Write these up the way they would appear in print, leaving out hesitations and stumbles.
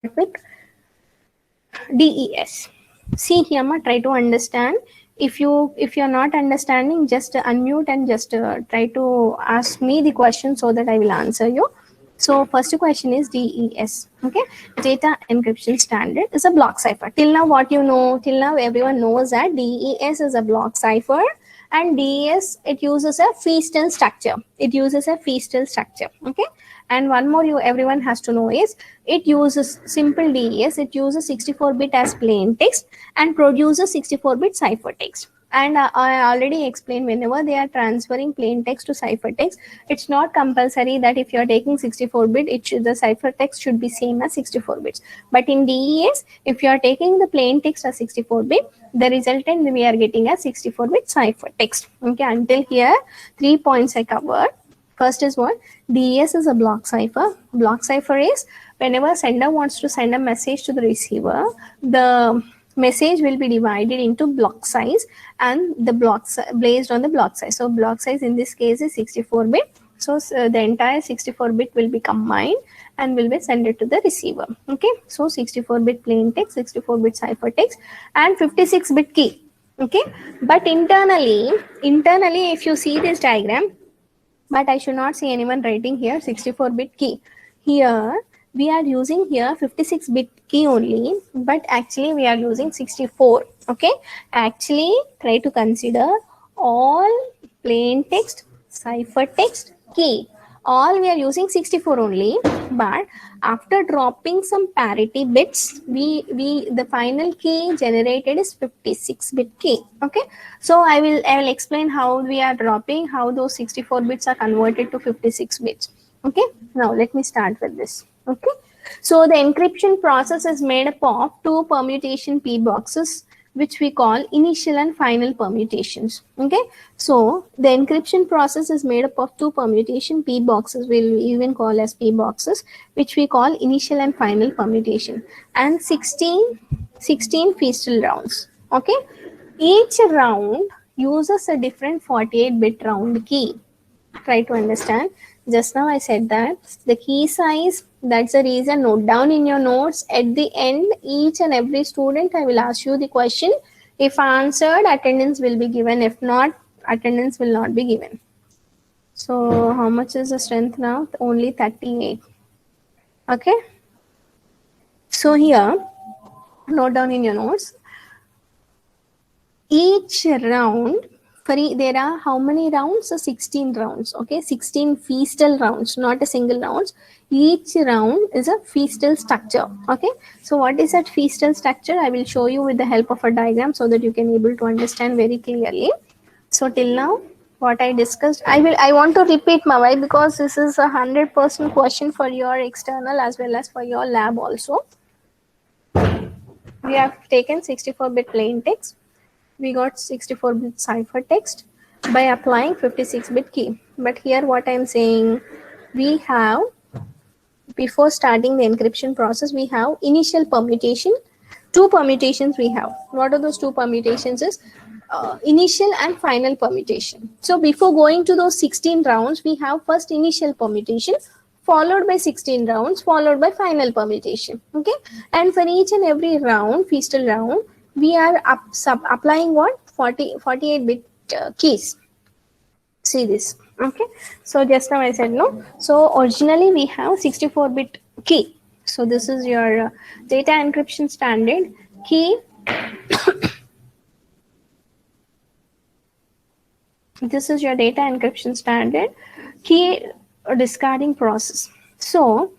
with DES. See here, ma, try to understand. If you're not understanding, just unmute and just try to ask me the question so that I will answer you. So first question is DES. Okay, data encryption standard is a block cipher. Till now, what you know? Till now, everyone knows that DES is a block cipher, and DES it uses a feastal structure. It uses a feastal structure. Okay, and one more you everyone has to know is it uses simple DES. It uses 64-bit as plain text and produces 64-bit cipher text. And I already explained, whenever they are transferring plain text to cipher text, it's not compulsory that if you are taking 64-bit, the cipher text should be same as 64 bits. But in DES, if you are taking the plain text as 64-bit, the resultant we are getting as 64-bit cipher text. Okay, until here, 3 points I covered. First is what? DES is a block cipher. Block cipher is whenever sender wants to send a message to the receiver, the message will be divided into block size and the blocks based on the block size. So block size in this case is 64-bit. So the entire 64-bit will be combined and will be sent to the receiver. Okay. So 64-bit plain text, 64-bit cipher text, and 56-bit key. Okay. But internally, if you see this diagram, but I should not see anyone writing here 64-bit key. Here we are using here 56-bit key only, but actually we are using 64. Okay, actually try to consider all plain text, cipher text, key. All we are using 64 only, but after dropping some parity bits, the final key generated is 56-bit key. Okay, so I will explain how we are dropping, how those 64 bits are converted to 56 bits. Okay, now let me start with this. Okay, so the encryption process is made up of two permutation P boxes, which we call initial and final permutations. Okay, so the encryption process is made up of two permutation P boxes, we'll even call as P boxes, which we call initial and final permutation, and 16 feastal rounds. Okay, each round uses a different 48-bit round key. Try to understand. Just now I said that the key size, that's the reason. Note down in your notes. At the end, each and every student, I will ask you the question. If answered, attendance will be given. If not, attendance will not be given. So how much is the strength now? Only 38. Okay. So here, note down in your notes. Each round, there are how many rounds? 16 rounds. Okay, 16 feastal rounds, not a single rounds. Each round is a feastal structure. Okay, so what is that feastal structure? I will show you with the help of a diagram so that you can able to understand very clearly. So till now, what I discussed, I want to repeat my because this is 100% question for your external as well as for your lab also. We have taken 64-bit plain text. We got 64-bit ciphertext by applying 56-bit key. But here what I'm saying, we have, before starting the encryption process, we have initial permutation. Two permutations we have. What are those two permutations is initial and final permutation. So before going to those 16 rounds, we have first initial permutation followed by 16 rounds followed by final permutation. Okay, and for each and every round, feastal round, we are applying what? 48-bit keys. See this. Okay, so just now I said no. So originally we have 64-bit key. So this is your data encryption standard key. This is your data encryption standard key discarding process. So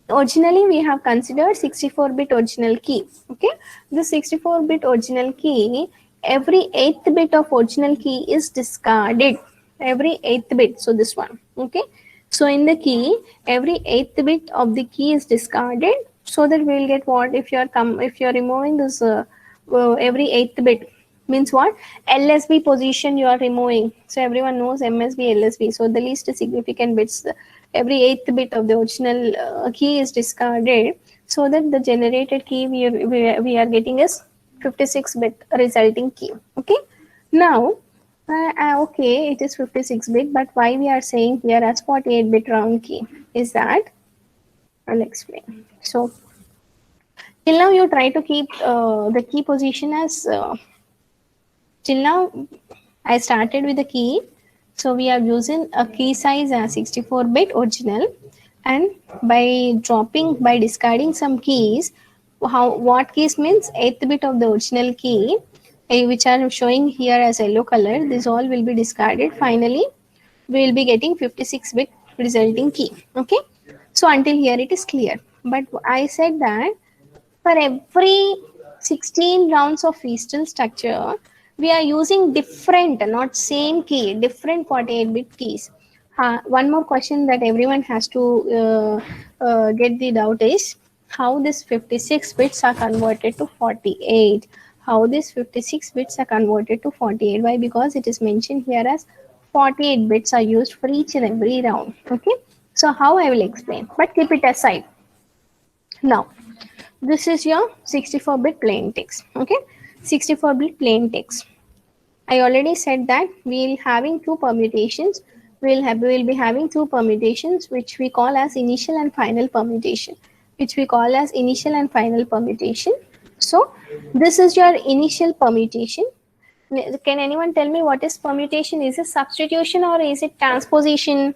originally we have considered 64-bit original key. Okay, the 64-bit original key, every 8th bit of original key is discarded. Every 8th bit. So this one. Okay, so in the key, every 8th bit of the key is discarded, so that we will get what? If you are removing this every 8th bit, means what? LSB position you are removing. So everyone knows MSB, LSB. So the least significant bits, every 8th bit of the original key is discarded, so that the generated key we are getting is 56-bit resulting key. Okay, now okay, it is 56-bit, but why we are saying here as 48-bit round key is that I'll explain. So Till now you try to keep the key position as till now I started with the key. So we are using a key size as 64-bit original, and by discarding some keys, how what keys means eighth bit of the original key, which are showing here as yellow color. This all will be discarded. Finally, we will be getting 56-bit resulting key. Okay. So until here it is clear. But I said that for every 16 rounds of feastal structure, we are using different, not same key, different 48-bit keys. One more question that everyone has to get the doubt is how this 56 bits are converted to 48. How these 56 bits are converted to 48? Why? Because it is mentioned here as 48 bits are used for each and every round. Okay. So how I will explain, but keep it aside. Now, this is your 64-bit plain text. Okay, 64-bit plain text. I already said that we'll having two permutations. We'll be having two permutations which we call as initial and final permutation. Which we call as initial and final permutation. So this is your initial permutation. Can anyone tell me what is permutation? Is it substitution or is it transposition?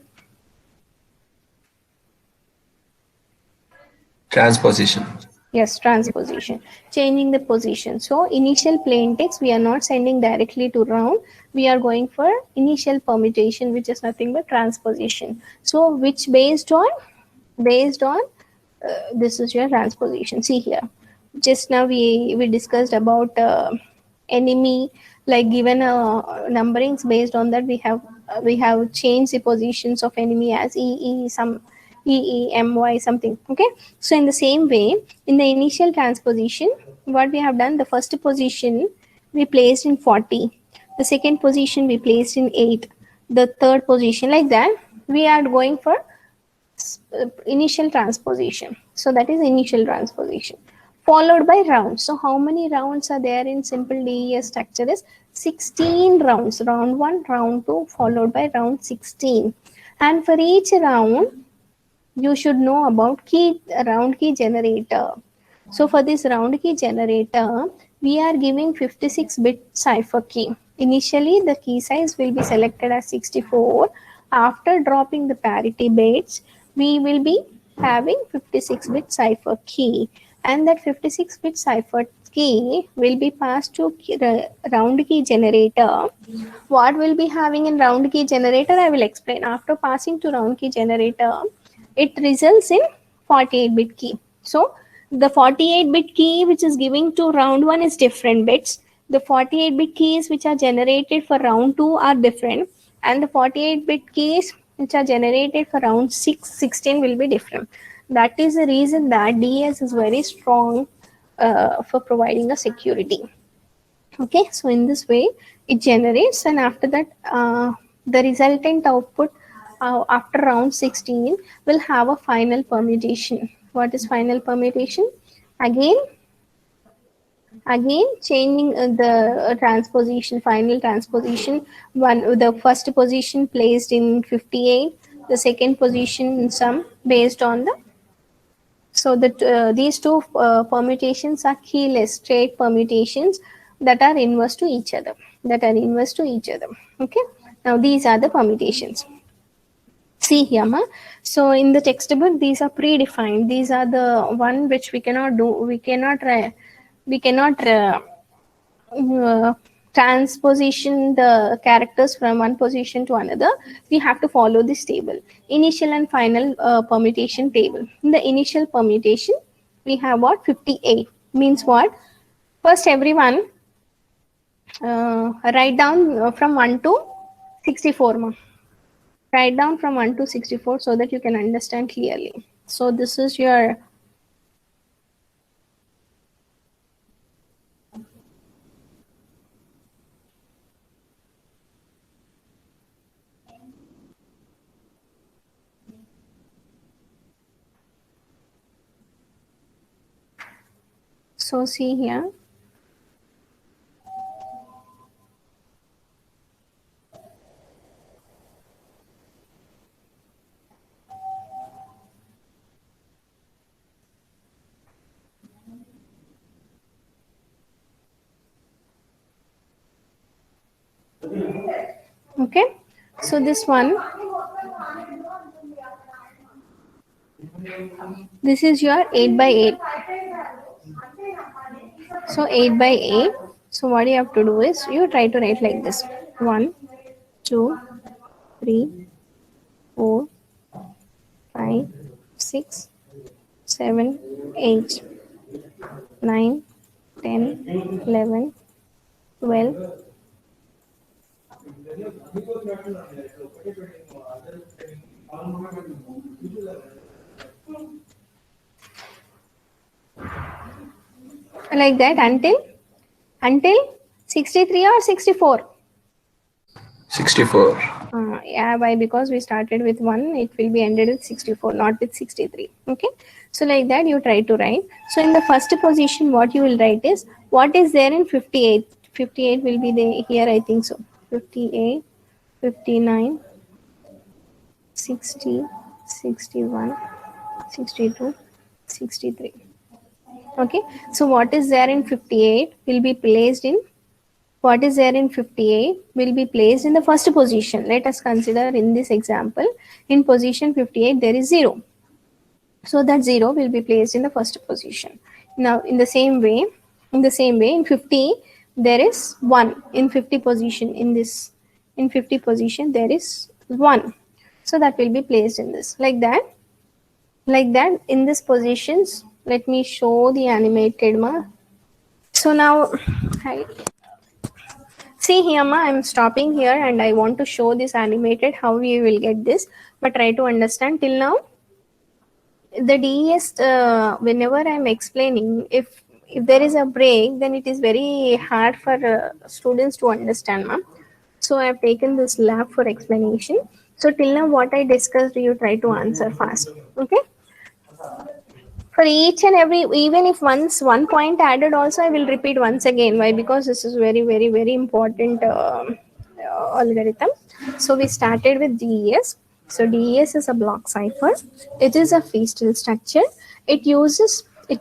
Transposition. Yes, transposition, changing the position. So initial plain text, we are not sending directly to round. We are going for initial permutation, which is nothing but transposition. So which based on this is your transposition. See here, just now we discussed about enemy, like given numberings. Based on that we have changed the positions of enemy as EEMY something. Okay, so in the same way, in the initial transposition, what we have done, the first position we placed in 40, the second position we placed in 8, the third position, like that we are going for initial transposition. So that is initial transposition followed by rounds. So how many rounds are there in simple DES structure is 16 rounds. Round 1, round 2 followed by round 16. And for each round you should know about round key generator. So for this round key generator, we are giving 56-bit cipher key. Initially, the key size will be selected as 64. After dropping the parity bits, we will be having 56-bit cipher key. And that 56-bit cipher key will be passed to round key generator. What will be having in round key generator, I will explain. After passing to round key generator, it results in 48-bit key. So the 48-bit key which is giving to round 1 is different bits. The 48-bit keys which are generated for round 2 are different, and the 48-bit keys which are generated for round 16 will be different. That is the reason that DS is very strong for providing a security. Okay, so in this way it generates, and after that the resultant output after round 16 will have a final permutation. What is final permutation? Again again changing the transposition, final transposition. One, the first position placed in 58, the second position in some, based on the, so that these two permutations are keyless straight permutations that are inverse to each other. That are inverse to each other. Okay. Now these are the permutations. See here, ma. So in the textbook, these are predefined. These are the one which we cannot do. We cannot transposition the characters from one position to another. We have to follow this table, initial and final permutation table. In the initial permutation, we have what? 58 means what? First, everyone write down from 1 to 64, ma. Write down from 1 to 64 so that you can understand clearly. So this is your, so see here. Okay, so this one, this is your 8 by 8. So 8 by 8. So what you have to do is you try to write like this: 1, 2, 3, 4, 5, 6, 7, 8, 9, 10, 11, 12. Like that until 63 or 64. 64. Yeah, why? Because we started with 1, it will be ended with 64, not with 63. Okay, so like that you try to write. So in the first position, what you will write is what is there in 58. 58 will be there here, I think so. 58, 59, 60, 61, 62, 63. Okay, so what is there in 58 will be placed in, what is there in 58 will be placed in the first position. Let us consider in this example, in position 58 there is 0. So that 0 will be placed in the first position. Now in the same way, in 50 there is 1. In 50 position, in this, in 50 position there is 1. So that will be placed in this, like that. Like that, in this positions, let me show the animated ma. So now, hi. See here, ma, I'm stopping here and I want to show this animated how we will get this, but try to understand till now. The DES, whenever I'm explaining, if there is a break, then it is very hard for students to understand, ma'am. So I have taken this lab for explanation. So till now, what I discussed, you try to answer fast. Okay. For each and every, even if once one point added also, I will repeat once again. Why? Because this is very, very, very important algorithm. So we started with DES. So DES is a block cipher. It is a feastal structure. It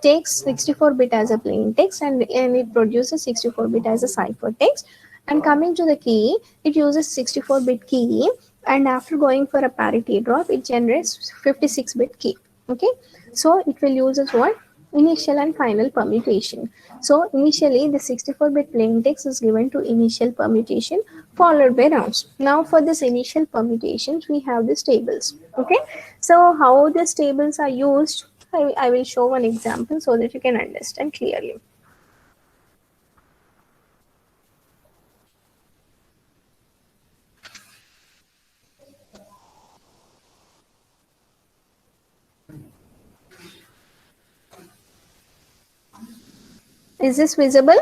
takes 64-bit as a plain text, and it produces 64-bit as a cipher text. And coming to the key, it uses 64-bit key, and after going for a parity drop, it generates 56-bit key. Okay, so it will use as what? Initial and final permutation. So initially the 64-bit plain text is given to initial permutation followed by rounds. Now for this initial permutations, we have these tables. Okay, so how these tables are used, I will show one example so that you can understand clearly. Is this visible?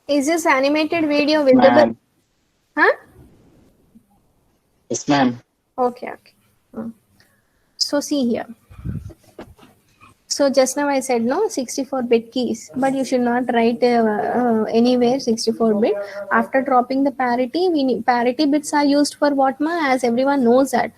Is this animated video visible? Ma'am. Huh? Yes, ma'am. Okay, okay. So see here. So just now I said no 64-bit keys, but you should not write anywhere 64-bit. After dropping the parity, parity bits are used for what, ma? As everyone knows that,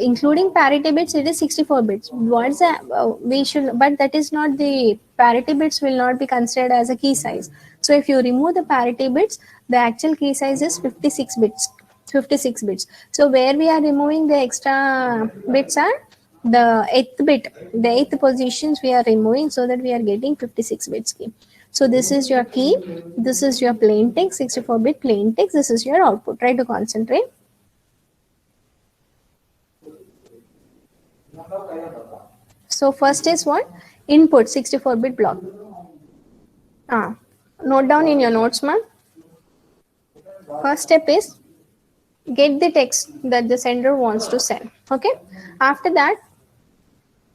including parity bits, it is 64 bits. What's that? We should, but that is not the parity bits will not be considered as a key size. So if you remove the parity bits, the actual key size is 56 bits. 56 bits. So where we are removing the extra bits are the eighth bit, the eighth positions we are removing, so that we are getting 56 bits key. So this is your key, this is your plain text, 64-bit plain text, this is your output. Try to concentrate. So first is what? Input, 64-bit block. Note down in your notes, ma'am. First step is get the text that the sender wants to send. Okay. After that,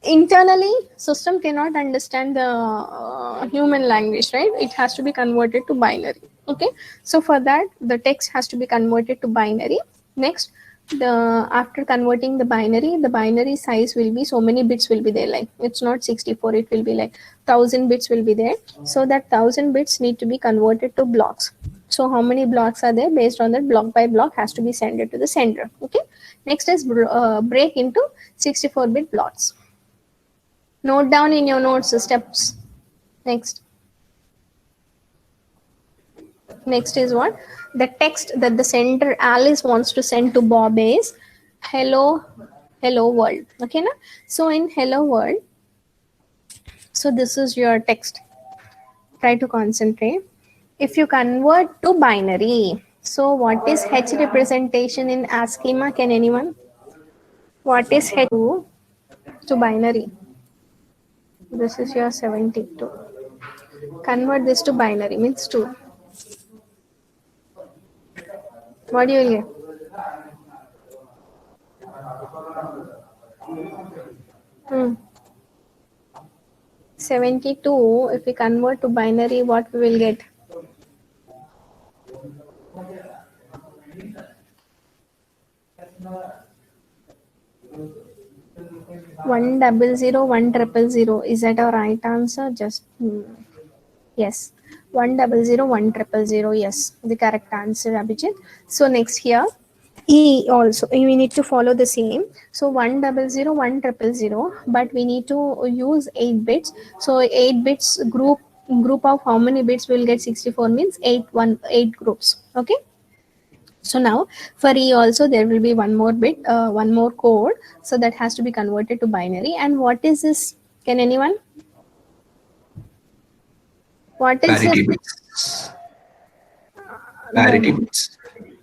internally system cannot understand the human language, right? It has to be converted to binary. Okay, so for that the text has to be converted to binary. Next, the after converting the binary size will be so many bits will be there, like it's not 64, it will be like 1000 bits will be there. So that 1000 bits need to be converted to blocks. So how many blocks are there? Based on that, block by block has to be sent to the sender. Okay, next is break into 64-bit blocks. Note down in your notes the steps. Next. Next is what? The text that the sender Alice wants to send to Bob is hello, hello world. Okay, na? So in hello world, so this is your text. Try to concentrate. If you convert to binary, so what is H representation in ASCII? Can anyone? What is H to binary? This is your 72. Convert this to binary means 2. What do you get? Hmm. 72, if we convert to binary, what we will get? One double zero, one triple zero. Is that our right answer? Just yes. 100, 100. Yes, the correct answer, Abhijit. So next here, E also we need to follow the same. So 100, 100, but we need to use 8 bits. So 8 bits group of how many bits will get 64 means 8 groups. Okay. So now for E also there will be one more bit, one more code. So that has to be converted to binary. And what is this? Can anyone? What is Parity this? bits. No, Parity no. bits.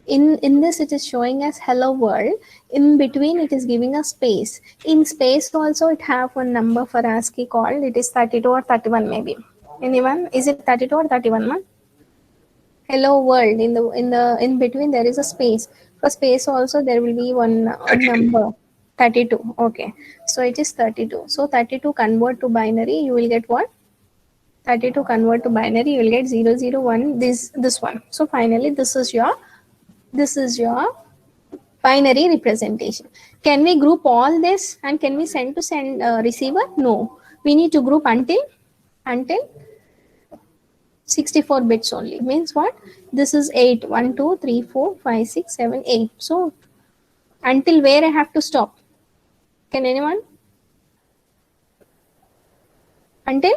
In this it is showing as hello world. In between it is giving a space. In space also it have one number for ASCII called. It is 32 or 31 maybe. Anyone? Is it 32 or 31 man? Hello world. In between there is a space. For space also there will be one 32. number. 32. Okay. So it is 32. So 32 convert to binary. You will get what? 32 convert to binary. You will get 001. This one. So finally this is your binary representation. Can we group all this and can we send to receiver? No. We need to group until 64 bits only. Means what? This is 8. 1, 2, 3, 4, 5, 6, 7, 8. So until where I have to stop? Can anyone? Until?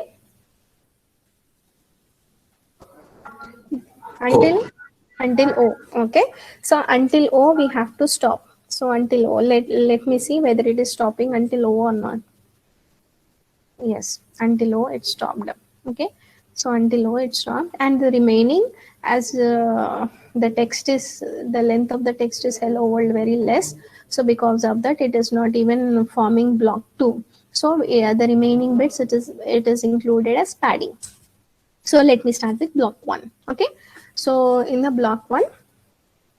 Until? Oh, Until O. Okay. So until O we have to stop. So until O. Let me see whether it is stopping until O or not. Yes, until O it stopped. Okay, so until O it stopped, and the remaining, as the text is, the length of the text is hello world very less, so because of that it is not even forming block 2. So yeah, the remaining bits it is included as padding. So let me start with block 1. Okay, so in the block 1,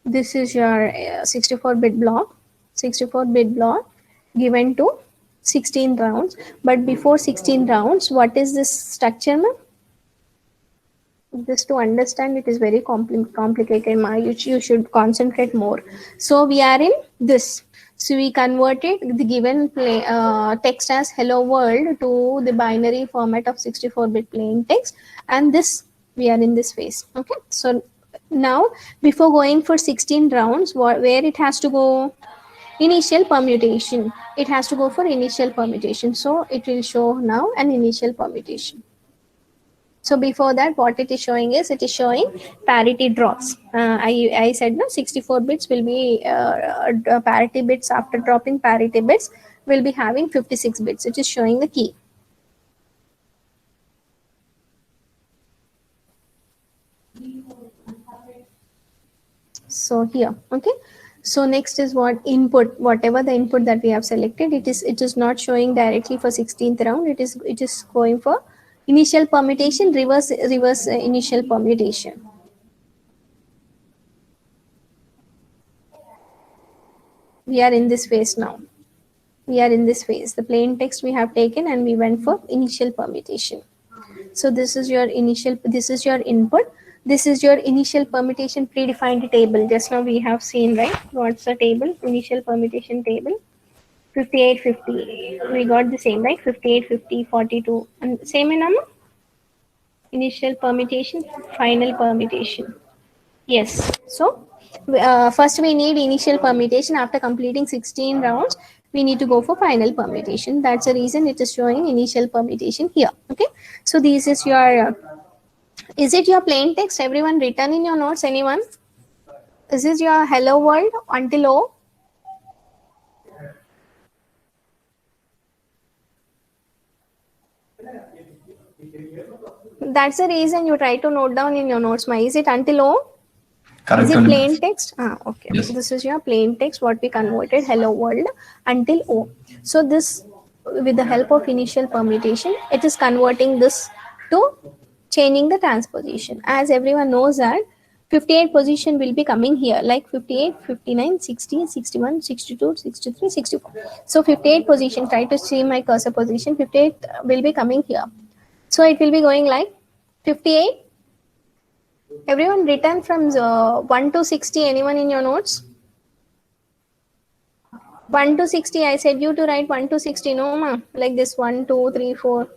this is your 64-bit block, 64-bit block given to 16 rounds. But before 16 rounds, what is this structure, ma'am? Just to understand, it is very complicated, ma. You should concentrate more. So we are in this. So we converted the given text as hello world to the binary format of 64-bit plain text, and this we are in this phase. Okay, so now before going for 16 rounds, where it has to go? Initial permutation. It has to go for initial permutation. So it will show now an initial permutation. So before that, what it is showing is it is showing parity drops. I said no, 64 bits will be parity bits. After dropping parity bits will be having 56 bits. It is showing the key. So here, okay. So next is what input, whatever the input that we have selected, it is not showing directly for 16th round. It is going for initial permutation, reverse initial permutation. We are in this phase now. We are in this phase. The plain text we have taken and we went for initial permutation. So this is your input. This is your initial permutation predefined table. Just now we have seen, right? What's the table? Initial permutation table. 58, 50. We got the same, right? 58, 50, 42. And same in number? Initial permutation, final permutation. Yes. So first we need initial permutation. After completing 16 rounds, we need to go for final permutation. That's the reason it is showing initial permutation here. Okay. So this is your Is it your plain text? Everyone written in your notes? Anyone? Is this your hello world until O? That's the reason you try to note down in your notes. Is it until O? Correct. Is it plain text? Okay. Yes. This is your plain text, what we converted hello world until O. So this, with the help of initial permutation, it is converting this to changing the transposition. As everyone knows that 58 position will be coming here, like 58, 59, 60, 61, 62, 63, 64. So 58 position, try to see my cursor position, 58 will be coming here. So it will be going like 58. Everyone written from 1 to 60. Anyone in your notes? 1 to 60. I said you to write 1 to 60. No, ma. Like this 1, 2, 3, 4.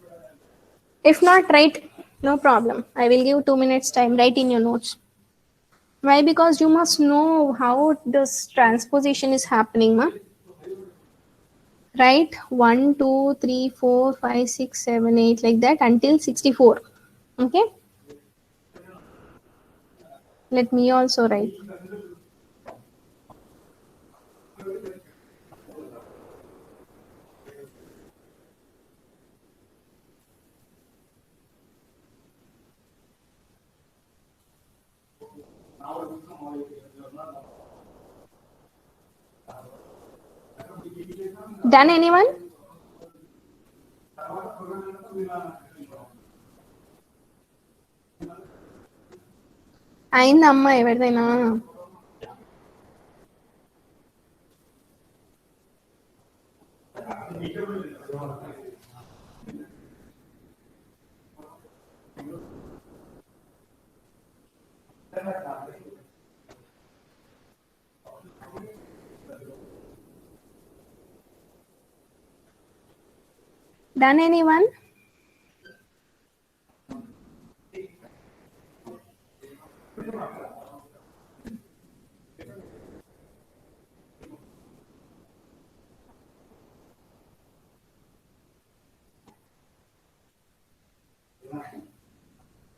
If not, write. No problem. I will give 2 minutes time. Write in your notes. Why? Because you must know how this transposition is happening, ma. Right? 1, 2, 3, 4, 5, 6, 7, 8, like that until 64. Okay? Let me also write. Done, anyone? అయిందమ్మా ఎవరిదైనా? Done, anyone?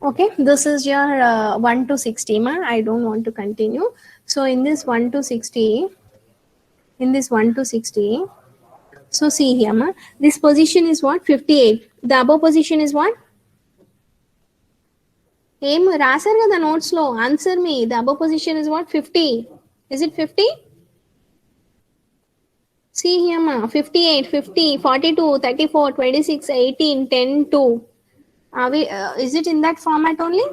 Okay, this is your 1 to 60, ma. I don't want to continue. So in this 1 to 60, so see here, ma. This position is what? 58. The above position is what? Aim రాశారు కదా notes లో. Answer me. The above position is what? 50. Is it 50? See here, ma. 58, 50, 42, 34, 26, 18, 10, 2. Are we, is it in that format only?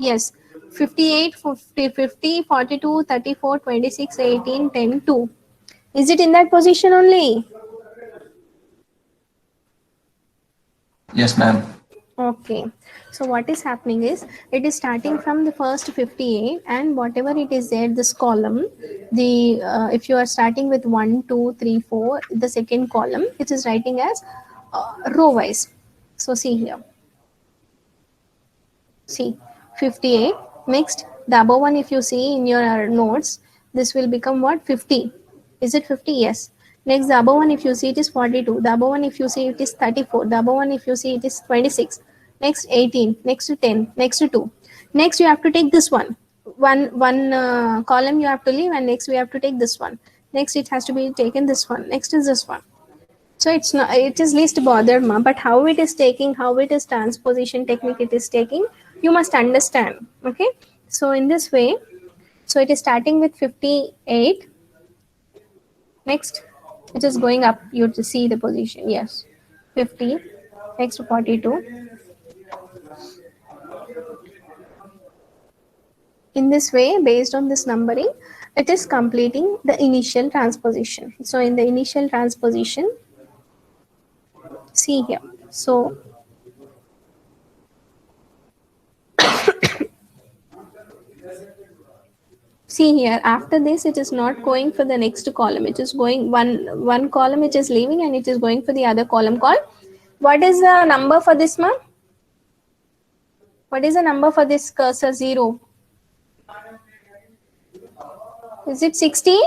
Yes. 58, 50, 50, 42, 34, 26, 18, 10, 2. Is it in that position only? Yes, ma'am. Okay. So what is happening is, it is starting from the first 58, and whatever it is there, this column, the if you are starting with 1, 2, 3, 4, the second column, it is writing as row wise. So see here. See, 58. Next, the above one, if you see in your notes, this will become what? 50. Is it 50? Yes. Next, the above one, if you see, it is 42. The above one, if you see, it is 34. The above one, if you see, it is 26. Next, 18. Next to 10. Next to 2. Next, you have to take this one. One column you have to leave, and next we have to take this one. Next, it has to be taken this one. Next is this one. So it's not, it is least bothered, ma. But how it is taking, how it is transposition technique it is taking, you must understand. Okay. So in this way, so it is starting with 58. Next, it is going up. You to see the position. Yes, 50. Next, 42. In this way, based on this numbering, it is completing the initial transposition. So in the initial transposition, see here. So see here, after this, it is not going for the next column. It is going one column, it is leaving, and it is going for the other column called. What is the number for this, ma'am? What is the number for this cursor? 0. Is it 60?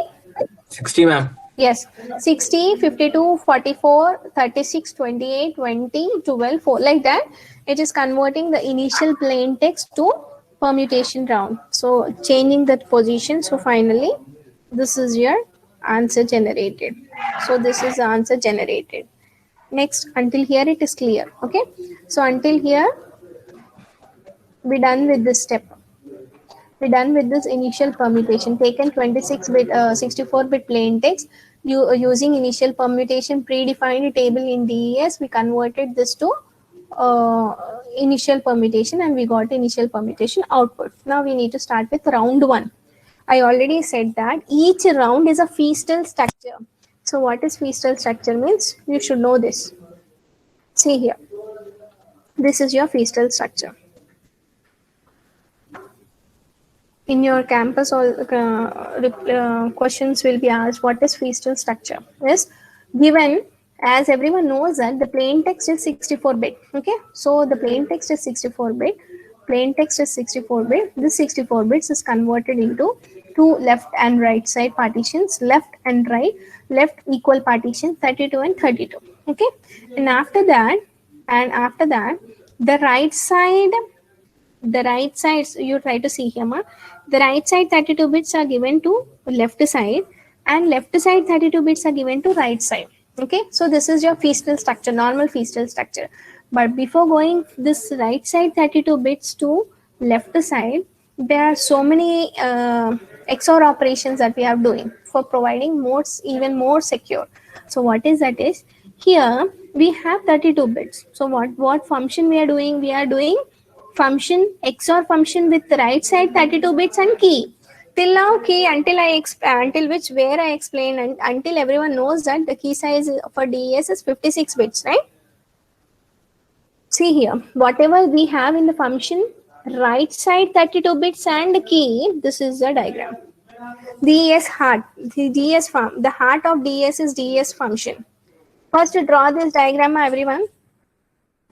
60, ma'am. Yes, 60, 52, 44, 36, 28, 20, 12, 4, like that. It is converting the initial plain text to permutation round. So changing that position. So finally, this is your answer generated. So this is the answer generated. Next, until here it is clear. Okay. So until here, we done with this step. We're done with this initial permutation. Taken 26-bit, 64-bit plain text. Using initial permutation predefined table in DES, we converted this to initial permutation and we got initial permutation output. Now we need to start with round 1. I already said that each round is a Feastel structure. So what is Feastel structure means? You should know this. See here. This is your Feastel structure. In your campus, all questions will be asked, what is Feastel structure? Is given, as everyone knows that the plain text is 64-bit. Okay, so the plain text is 64-bit. Plain text is 64-bit. This 64 bits is converted into two left and right side partitions, left and right, left equal partition 32 and 32. Okay, and after that, the right side, you try to see here, the right side 32 bits are given to left side and left side 32 bits are given to right side. Okay, so this is your Feastel structure, normal Feastel structure. But before going this right side 32 bits to left side, there are so many XOR operations that we are doing for providing modes even more secure. So what is that is, here we have 32 bits. So what function we are doing? We are doing function, XOR function with the right side 32 bits and key. Till now, key until which where I explained and until everyone knows that the key size for DES is 56 bits, right? See here, whatever we have in the function, right side 32 bits and key, this is the diagram. DES heart, the heart of DES is DES function. First, draw this diagram, everyone.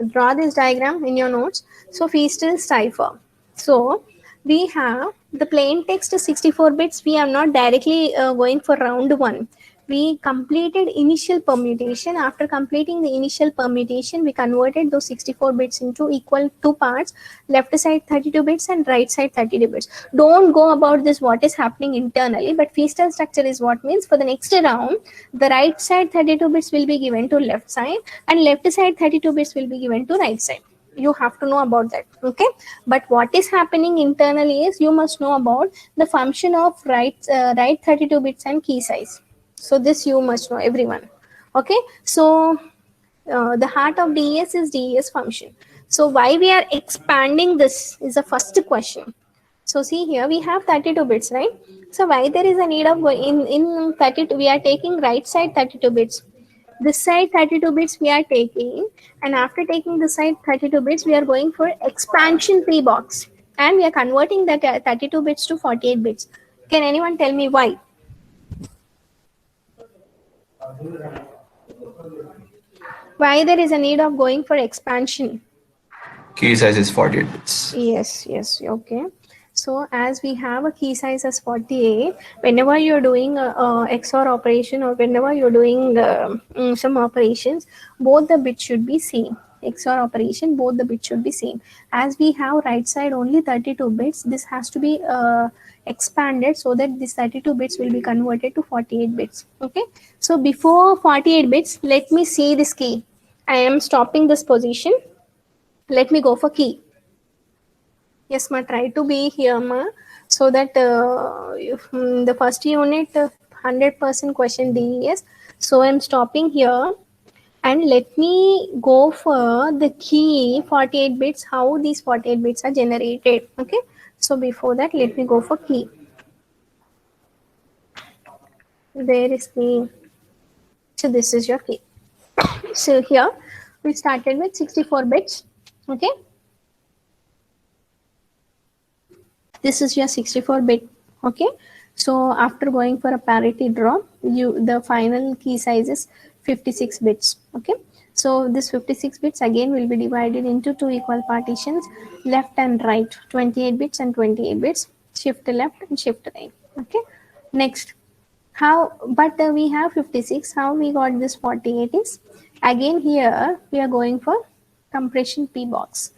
Draw this diagram in your notes. So Feastel cipher. So we have the plain text 64 bits. We are not directly going for round 1. We completed initial permutation. After completing the initial permutation, we converted those 64 bits into equal two parts, left side 32 bits and right side 32 bits. Don't go about this what is happening internally, but Feastel structure is what means for the next round, the right side 32 bits will be given to left side and left side 32 bits will be given to right side. You have to know about that. Okay, but what is happening internally is you must know about the function of right 32 bits and key size. So this you must know, everyone. Okay, so the heart of DES is DES function. So why we are expanding this is the first question. So see here we have 32 bits, right? So why there is a need of in 32, we are taking right side 32 bits. This side 32 bits we are taking, and after taking this side 32 bits, we are going for expansion pre-box and we are converting that 32 bits to 48 bits. Can anyone tell me why? Why there is a need of going for expansion? Key size is 48 bits. Yes, okay. So as we have a key size as 48, whenever you're doing a XOR operation or whenever you're doing some operations, both the bits should be same. XOR operation, both the bits should be same. As we have right side only 32 bits, this has to be expanded so that this 32 bits will be converted to 48 bits. Okay. So before 48 bits, let me see this key. I am stopping this position. Let me go for key. Yes, ma, try to be here, ma, so that the first unit 100% question DES. So I'm stopping here and let me go for the key 48 bits, how these 48 bits are generated. Okay, so before that, let me go for key. There is key. So this is your key. So here we started with 64 bits. Okay. This is your 64 bit. Okay, so after going for a parity draw, the final key size is 56 bits. Okay, so this 56 bits again will be divided into two equal partitions, left and right, 28 bits and 28 bits, shift left and shift right. Okay, next How, but we have 56. How we got this 48 is, again here we are going for compression P box.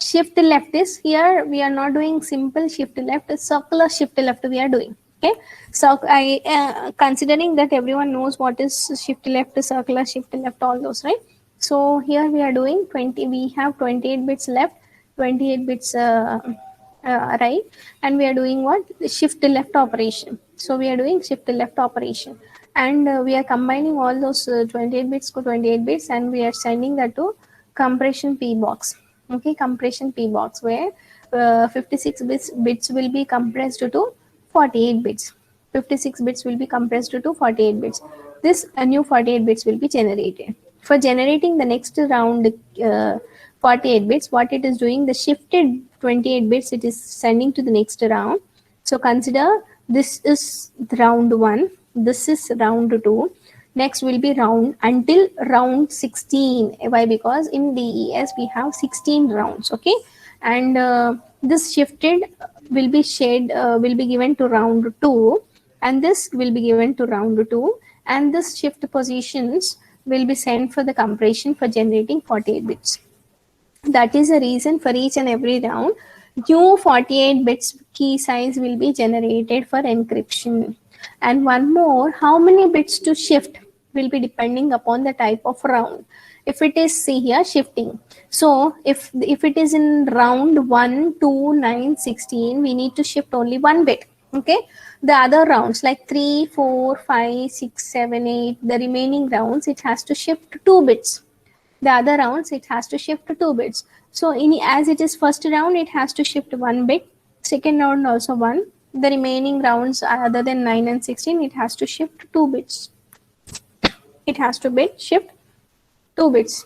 Shift left is, here we are not doing simple shift left, it's circular shift left we are doing. Okay, so I considering that everyone knows what is shift left, circular shift left, all those, right? So here we are doing 20, we have 28 bits left, 28 bits right, and we are doing what, shift left operation. So we are doing shift left operation, and we are combining all those 28 bits to 28 bits, and we are sending that to compression P box. Okay, compression P box, where 56 bits will be compressed to 48 bits. 56 bits will be compressed to 48 bits. This new 48 bits will be generated. For generating the next round 48 bits, what it is doing, the shifted 28 bits it is sending to the next round. So consider this is round 1, this is round 2, next will be round until round 16. Why? Because in DES we have 16 rounds. Okay, and this shifted will be will be given to round 2, and this will be given to round 2, and this shift positions will be sent for the compression for generating 48 bits. That is the reason for each and every round, new 48 bits key size will be generated for encryption. And one more, how many bits to shift will be depending upon the type of round. If it is, see here, shifting. So if it is in round 1, 2, 9, 16, we need to shift only one bit. Okay. The other rounds like 3, 4, 5, 6, 7, 8, the remaining rounds, it has to shift 2 bits. The other rounds it has to shift 2 bits. So in, as it is first round, it has to shift 1 bit, second round also 1, the remaining rounds other than 9 and 16, it has to shift 2 bits. It has to shift 2 bits.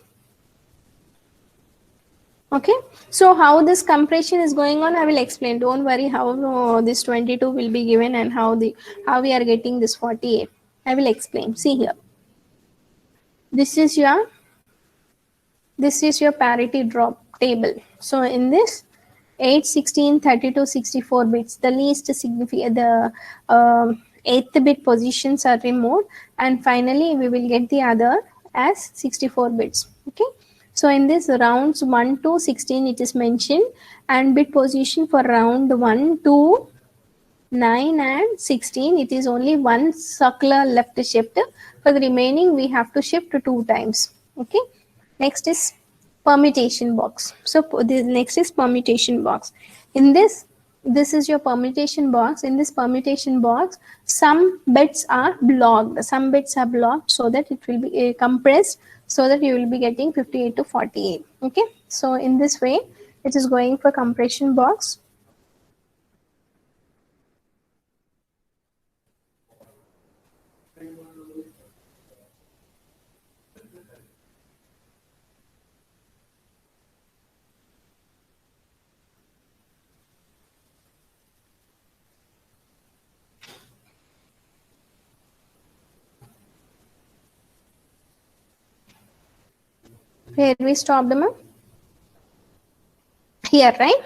Okay, so how this compression is going on, I will explain. Don't worry how this 22 will be given and how we are getting this 48. I will explain. See here, this is your parity drop table. So in this 8, 16, 32, 64 bits, the least significant, the 8th bit positions are removed, and finally we will get the other as 64 bits. Okay, so in this rounds 1 to 16 it is mentioned, and bit position for round 1 to 9 and 16, it is only one circular left shift. For the remaining we have to shift 2 times. Okay, next is permutation box. So the next is permutation box. In this is your permutation box. In this permutation box, some bits are blocked. Some bits are blocked so that it will be compressed, so that you will be getting 58 to 48. Okay, so in this way it is going for compression box. Where we stopped them here, right?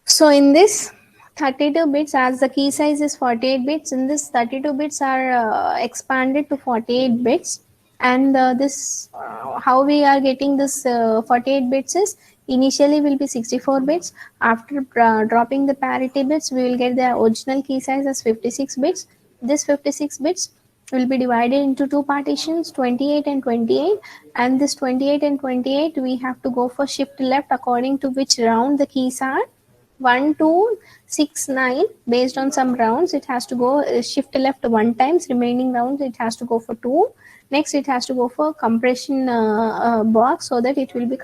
So in this 32 bits, as the key size is 48 bits, in this 32 bits are expanded to 48 bits, and this how we are getting this 48 bits is, initially will be 64 bits. After dropping the parity bits, we will get the original key size as 56 bits. This 56 bits will be divided into 2 partitions, 28 and 28, and this 28 and 28 we have to go for shift left according to which round the keys are. 1, 2, 6, 9, based on some rounds it has to go shift left 1 times, remaining rounds it has to go for 2. Next it has to go for compression box, so that it will be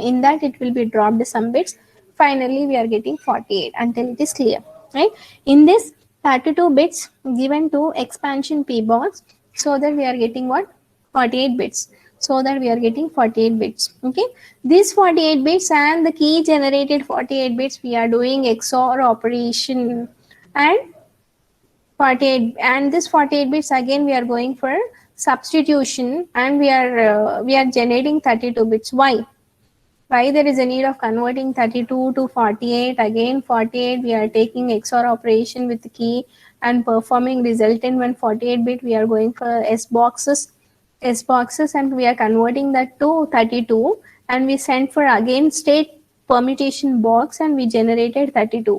in that it will be dropped some bits. Finally we are getting 48 until it is clear, right? In this 32 bits given to expansion P box, so that we are getting what, 48 bits, so that we are getting 48 bits. Okay, these 48 bits and the key generated 48 bits, we are doing XOR operation, and 48, and this 48 bits again we are going for substitution, and we are generating 32 bits. Why there is a need of converting 32 to 48? Again 48 we are taking XOR operation with the key and performing resultant when 48-bit, we are going for S boxes, and we are converting that to 32, and we sent for again state permutation box, and we generated 32.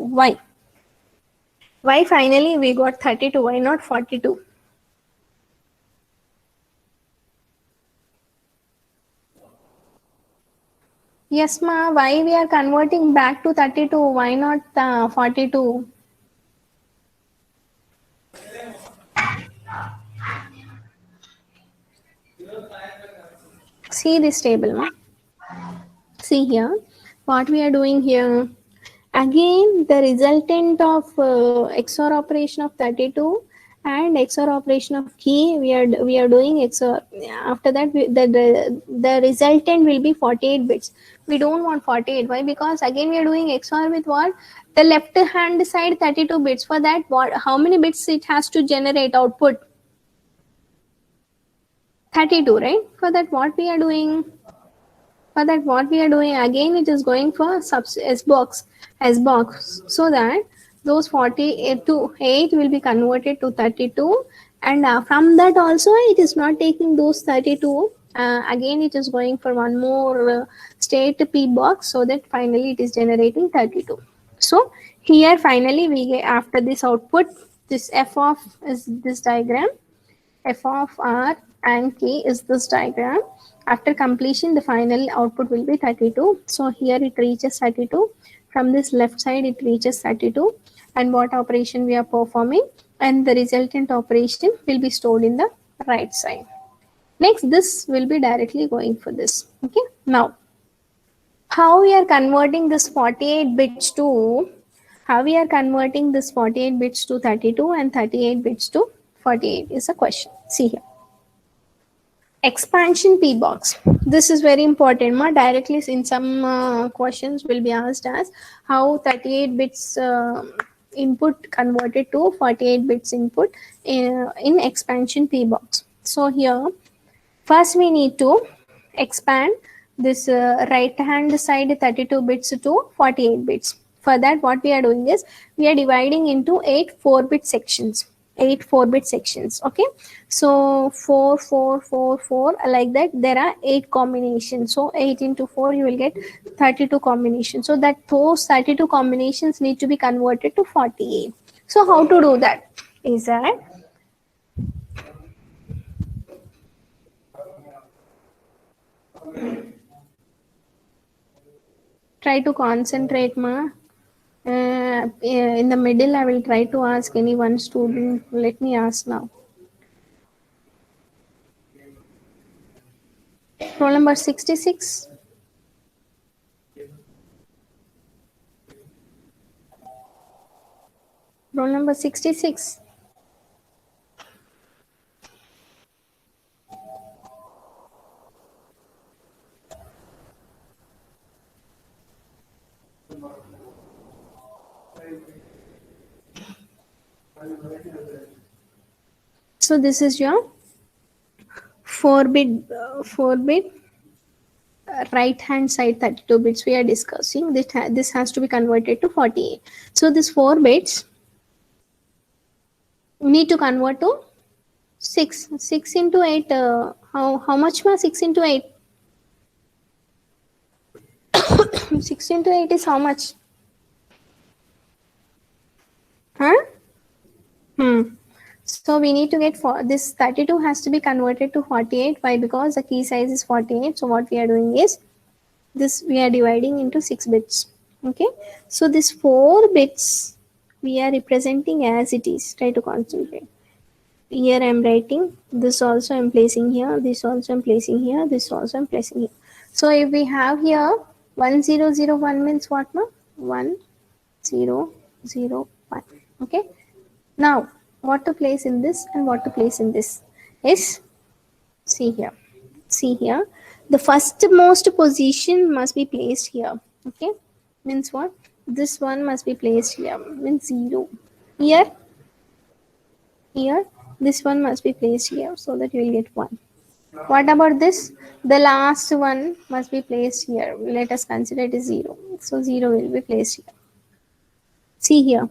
Why finally we got 32? Why not 42? Yes, ma. Why we are converting back to 32? Why not 42? See this table, ma. See here, what we are doing here. Again, the resultant of XOR operation of 32 and XOR operation of key, we are doing XOR. After that, the resultant will be 48 bits. We don't want 48. Why? Because again we are doing XOR with what? The left hand side 32 bits. For that, what? How many bits it has to generate output? 32, right? For that, what we are doing? For that, what we are doing again, it is going for S box, so that those 48 to 8 will be converted to 32, and from that also it is not taking those 32. Again, it is going for one more state P box, so that finally it is generating 32. So here finally we get, after this output, this f of is this diagram, f of r and k is this diagram. After completion, the final output will be 32. So here it reaches 32. From this left side, it reaches 32. And what operation we are performing, and the resultant operation will be stored in the right side. Next, this will be directly going for this. Okay. Now, how we are converting this 48 bits to, how we are converting this 48 bits to 32 and 38 bits to 48 is a question. See here. Expansion P box. This is very important. Directly in some questions will be asked as how 38 bits input converted to 48 bits input in expansion P box. So here, first we need to expand this right hand side 32 bits to 48 bits. For that, what we are doing is we are dividing into 8 4-bit sections. 8 4-bit sections. Okay, so 4 4 4 4, like that there are 8 combinations. So 8 into 4, you will get 32 combinations. So that those 32 combinations need to be converted to 48. So how to do that is that try to concentrate, ma. In the middle, I will try to ask any one student. Let me ask now. Roll number 66. Roll number 66. So this is your 4-bit right hand side 32 bits we are discussing. This has to be converted to 48. So this 4 bits need to convert to 6. 6 into 8. How much more? 6 into 8. 6 into 8 is how much? Huh? So we need to get this 32 has to be converted to 48. Why? Because the key size is 48. So what we are doing is this, we are dividing into 6 bits. Okay. So this 4 bits we are representing as it is. Try to concentrate. Here I am writing. This also I am placing here. This also I am placing here. This also I am placing here. So if we have here 1001 means what, ma? 1001. Okay. Now, what to place in this and what to place in this is, see here. See here. The first most position must be placed here. Okay. Means what? This one must be placed here. Means 0. Here. Here. This one must be placed here so that you will get 1. What about this? The last one must be placed here. Let us consider it is 0. So 0 will be placed here. See here.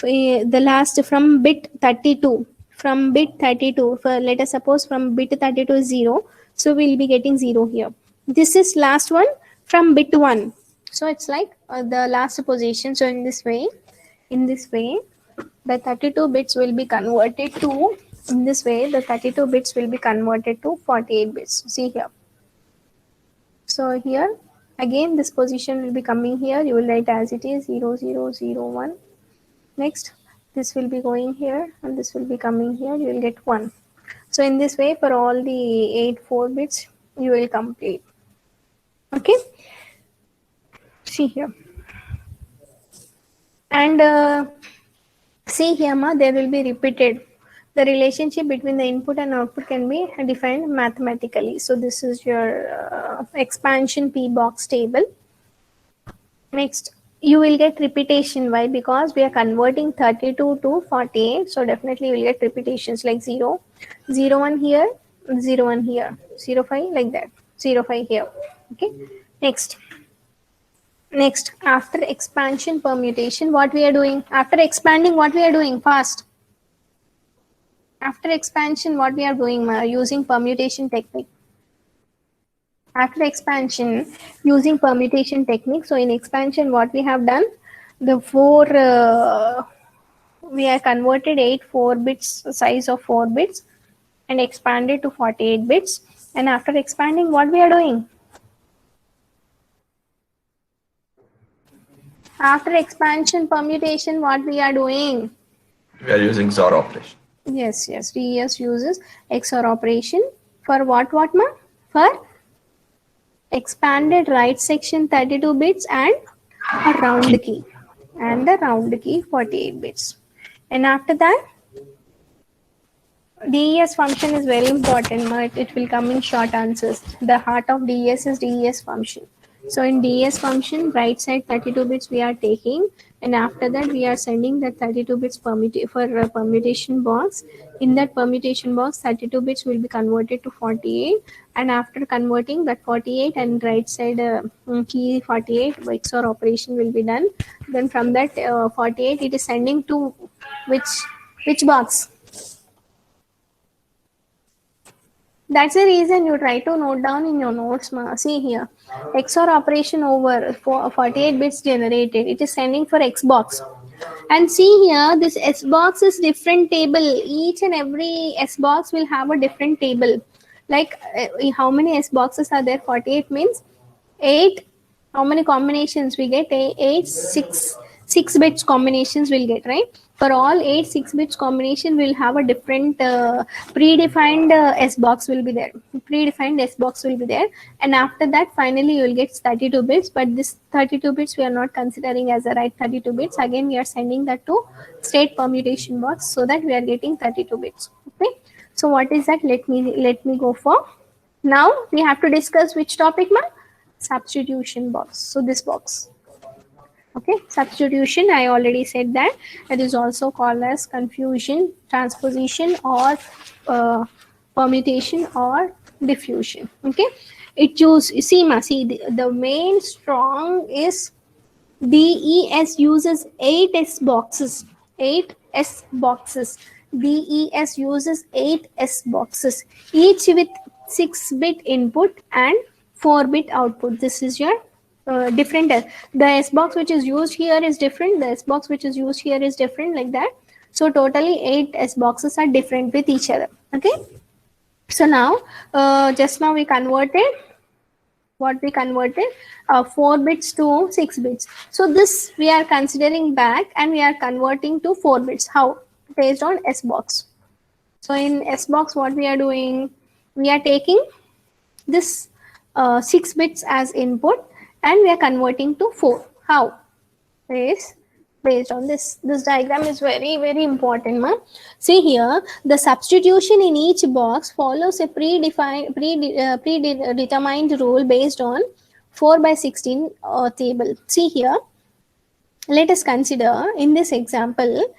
the last from bit 32, from bit 32, for let us suppose from bit 32 is 0, so we'll be getting 0 here. This is last one from bit 1, so it's like the last position. So in this way the 32 bits will be converted to, in this way the 32 bits will be converted to 48 bits. See here. So here again this position will be coming here, you will write as it is 0001. Next this will be going here and this will be coming here, you will get 1. So in this way for all the 8 4 bits you will complete. Okay, see here. And see here ma, there will be repeated. The relationship between the input and output can be defined mathematically. So this is your expansion P box table. Next, you will get repetition. Why? Because we are converting 32 to 48. So definitely you will get repetitions like 0, 01 here, 01 here, 05 like that, 05 here. Okay. Next, after expansion permutation, what we are doing? After expanding, what we are doing? Fast. After expansion, what we are doing? Using permutation technique. After expansion, using permutation technique. So in expansion, what we have done? The we are converted 8 4 bits, size of 4 bits, and expanded to 48 bits. And after expanding, what we are doing? After expansion permutation, what we are doing? We are using XOR operation. Yes, DES uses XOR operation for what ma? For expanded right section 32 bits and a round key. And the round key 48 bits. And after that, DES function is very important. It will come in short answers. The heart of DES is DES function. So in DES function, right side 32 bits we are taking, and after that we are sending that 32 bits for permutation box. In that permutation box, 32 bits will be converted to 48, and after converting that 48 and right side key 48, XOR operation will be done. Then from that 48, it is sending to which box? That's the reason you try to note down in your notes. See here, XOR operation over 48 bits generated. It is sending for X box. And see here, this S box is different table. Each and every S box will have a different table. Like how many S boxes are there? 48 means 8. How many combinations we get? 8, 6 bits combinations will get, right? For all 8 6 bits combination will have a different predefined S box will be there. Predefined S box will be there, and after that finally you will get 32 bits. But this 32 bits we are not considering as a right 32 bits. Again we are sending that to state permutation box so that we are getting 32 bits. Okay. So what is that? Let me go for. Now we have to discuss which topic, ma? Substitution box. So this box. Okay, substitution, I already said that. It is also called as confusion, transposition, or permutation or diffusion. Okay, the main strong is DES uses 8 S boxes. 8 S boxes. DES uses 8 S boxes, each with 6-bit input and 4-bit output. This is your different. The S box which is used here is different. The S box which is used here is different, like that. So totally 8 S boxes are different with each other. Okay. So now, just now we converted. What we converted? 4 bits to 6 bits. So this we are considering back and we are converting to 4 bits. How? Based on S box. So in S box, what we are doing? We are taking this 6 bits as input and we are converting to 4. How? Based on this. This diagram is very, very important, ma. See here, the substitution in each box follows a predetermined rule based on 4/16 table. See here, let us consider in this example,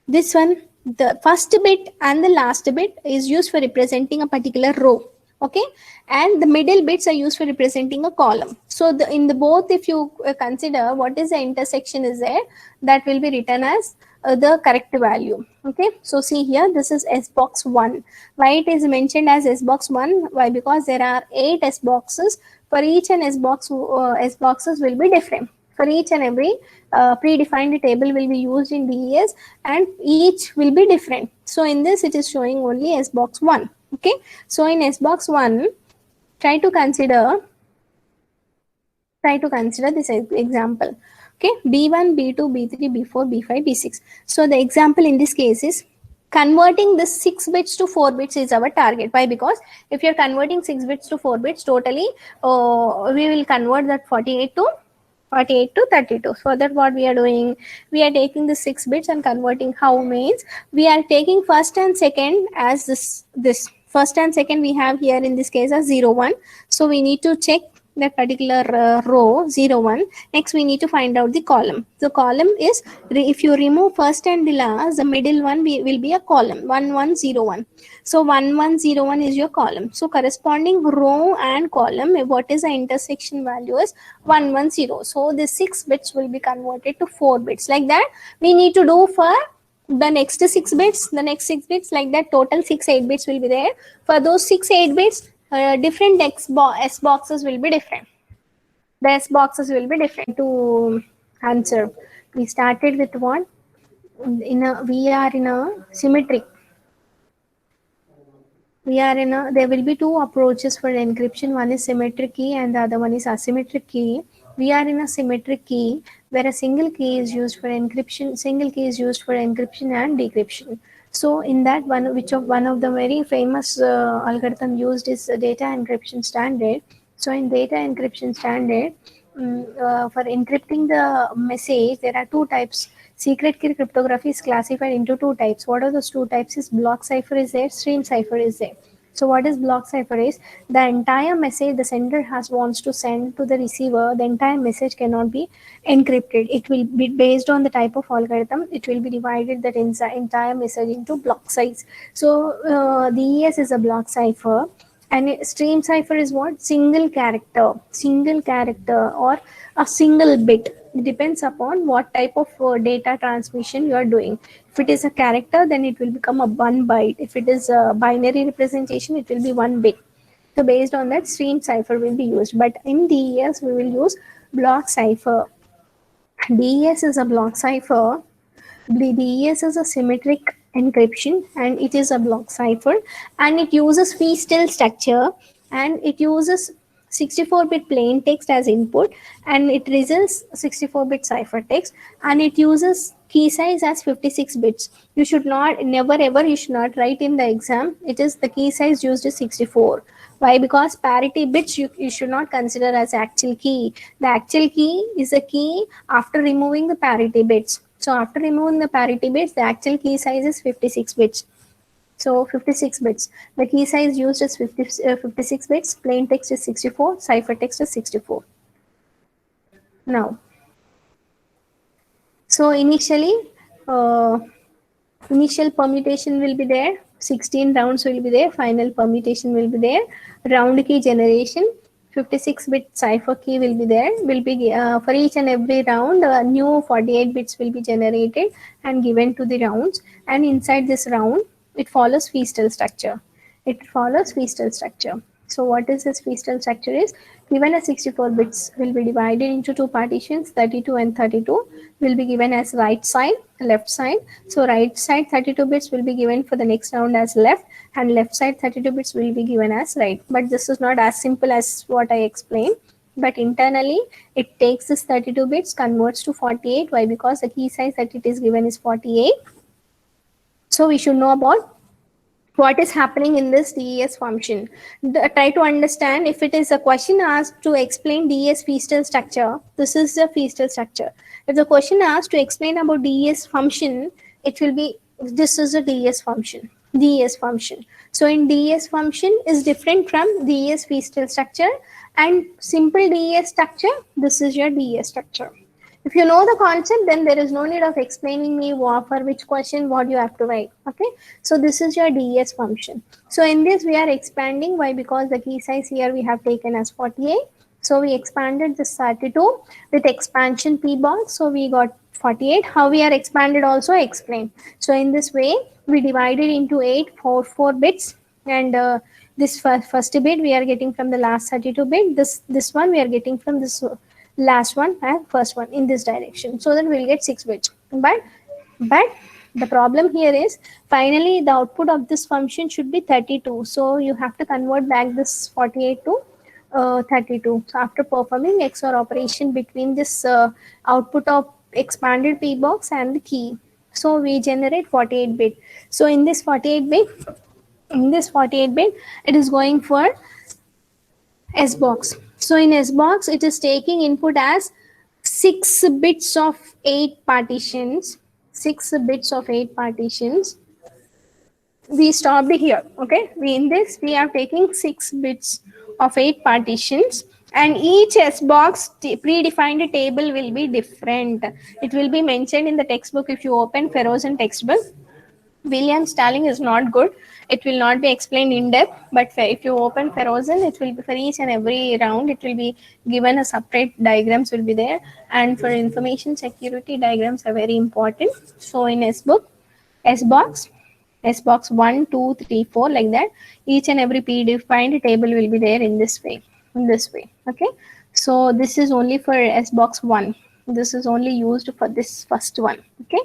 this one, the first bit and the last bit is used for representing a particular row. Okay, and the middle bits are used for representing a column. So in the both, if you consider what is the intersection is there, that will be written as the correct value. Okay, so see here, this is S box 1. Why it is mentioned as S box 1? Why? Because there are 8 S boxes. For each and S boxes will be different. For each and every predefined table will be used in DES, and each will be different. So in this, it is showing only S box 1. Okay, so in S box 1, try to consider this example. Okay, b1, b2, b3, b4, b5, b6. So the example in this case is converting the 6 bits to 4 bits is our target. Why? Because if you're converting 6 bits to 4 bits totally, we will convert that 48 to 32. So that what we are doing, we are taking the 6 bits and converting. How means we are taking first and second as this first and second we have here in this case as 0 1. So we need to check that particular row 0 1. Next we need to find out the column. The column is, if you remove first and the last, the middle one will be a column 1 1 0 1. So 1 1 0 1 is your column. So corresponding row and column, what is the intersection value is 1 1 0. So the 6 bits will be converted to 4 bits. Like that we need to do for the next 6 bits, like that. Total 6 8 bits will be there. For those 6 8 bits, different S boxes will be different. The S boxes will be different. To answer, we started with what? We are in a symmetric. There will be 2 approaches for encryption. One is symmetric key and the other one is asymmetric key. We are in a symmetric key where a single key is used for encryption. And decryption. So in that one, one of the very famous algorithm used is data encryption standard. So in data encryption standard, for encrypting the message, there are 2 types. Secret key cryptography is classified into 2 types. What are those 2 types? Is block cipher is there, stream cipher is there. So what is block cipher is, the entire message the sender wants to send to the receiver, the entire message cannot be encrypted. It will be based on the type of algorithm. It will be divided that entire message into block size. So DES is a block cipher. And stream cipher is what? Single character or a single bit. It depends upon what type of data transmission you are doing. If it is a character, then it will become a 1 byte. If it is a binary representation, it will be 1 bit. So based on that, stream cipher will be used. But in DES, we will use block cipher. DES is a block cipher. DES is a symmetric encryption and it is a block cipher, and it uses Feastel structure, and it uses 64-bit plain text as input, and it results 64-bit ciphertext, and it uses key size as 56 bits. You should not write in the exam, it is the key size used is 64. Why? Because parity bits you should not consider as actual key. The actual key is a key after removing the parity bits. So after removing the parity bits, the actual key size is 56 bits. So 56 bits. The key size used is 56 bits. Plain text is 64. Ciphertext is 64. Now, so initially, initial permutation will be there. 16 rounds will be there. Final permutation will be there. Round key generation. 56-bit cipher key will be there. For each and every round, new 48 bits will be generated and given to the rounds. And inside this round, it follows Feastel structure. So what is this Feastel structure is? Given as 64 bits will be divided into 2 partitions, 32 and 32 will be given as right side, left side. So right side 32 bits will be given for the next round as left, and left side 32 bits will be given as right. But this is not as simple as what I explained. But internally, it takes this 32 bits, converts to 48. Why? Because the key size that it is given is 48. So we should know about what is happening in this DES function. Try to understand, if it is a question asked to explain DES Feastel structure, this is the Feastel structure. If the question asked to explain about DES function, it will be, this is a DES function. So in DES function is different from DES Feastel structure, and simple DES structure, this is your DES structure. If you know the concept, then there is no need of explaining me for which question what you have to write. Okay, so this is your DES function. So in this we are expanding. Why? Because the key size here we have taken as 48. So we expanded this 32 with expansion P box. So we got 48. How we are expanded also explained. So in this way, we divided into 4 bits, and this first bit we are getting from the last 32 bit. This one we are getting from this last one and first one in this direction. So then we'll get 6 bits. But the problem here is finally the output of this function should be 32. So you have to convert back this 48 to 32. So after performing XOR operation between this output of expanded P box and the key, so we generate 48 bit. So in this 48 bit, it is going for S box. So in S box, it is taking input as 6 bits of 8 partitions. 6 bits of 8 partitions. We stopped here. Okay. We are taking 6 bits of 8 partitions, and each S box predefined table will be different. It will be mentioned in the textbook. If you open Ferozen textbook, William Stalling is not good. It will not be explained in depth, but if you open Ferozen, it will be for each and every round, it will be given a separate diagrams will be there. And for information security, diagrams are very important. So in S box 1, 2, 3, 4, like that. Each and every predefined table will be there in this way. Okay. So this is only for S box 1. This is only used for this first one. Okay.